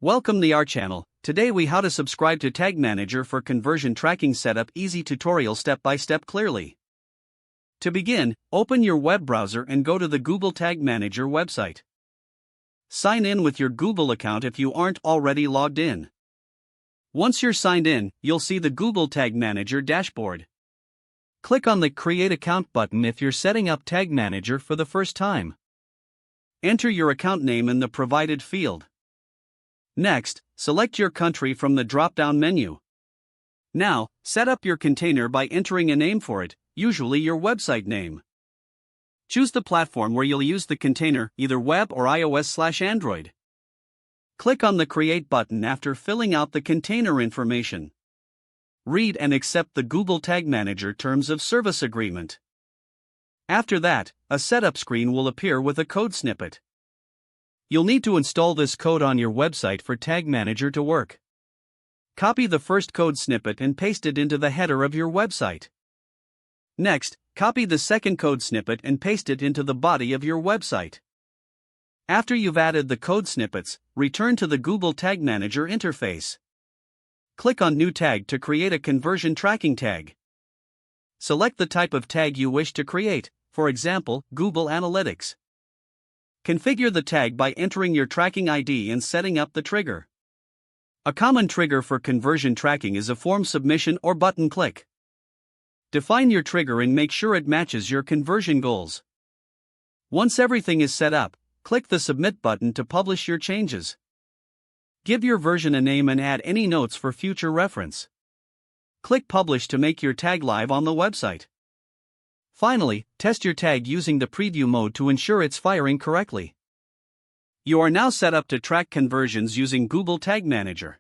Welcome to our channel. Today we how to subscribe to Tag Manager for conversion tracking setup easy tutorial step by step clearly. To begin, open your web browser and go to the Google Tag Manager website. Sign in with your Google account if you aren't already logged in. Once you're signed in, you'll see the Google Tag Manager dashboard. Click on the Create Account button if you're setting up Tag Manager for the first time. Enter your account name in the provided field. Next, select your country from the drop-down menu. Now, set up your container by entering a name for it, usually your website name. Choose the platform where you'll use the container, either web or iOS/Android. Click on the Create button after filling out the container information. Read and accept the Google Tag Manager Terms of Service Agreement. After that, a setup screen will appear with a code snippet. You'll need to install this code on your website for Tag Manager to work. Copy the first code snippet and paste it into the header of your website. Next, copy the second code snippet and paste it into the body of your website. After you've added the code snippets, return to the Google Tag Manager interface. Click on New Tag to create a conversion tracking tag. Select the type of tag you wish to create, for example, Google Analytics. Configure the tag by entering your tracking ID and setting up the trigger. A common trigger for conversion tracking is a form submission or button click. Define your trigger and make sure it matches your conversion goals. Once everything is set up, click the Submit button to publish your changes. Give your version a name and add any notes for future reference. Click Publish to make your tag live on the website. Finally, test your tag using the preview mode to ensure it's firing correctly. You are now set up to track conversions using Google Tag Manager.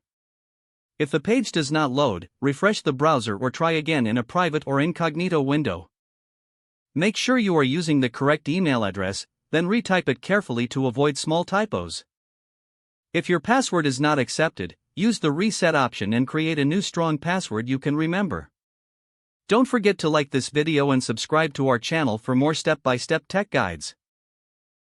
If the page does not load, refresh the browser or try again in a private or incognito window. Make sure you are using the correct email address, then retype it carefully to avoid small typos. If your password is not accepted, use the reset option and create a new strong password you can remember. Don't forget to like this video and subscribe to our channel for more step-by-step tech guides.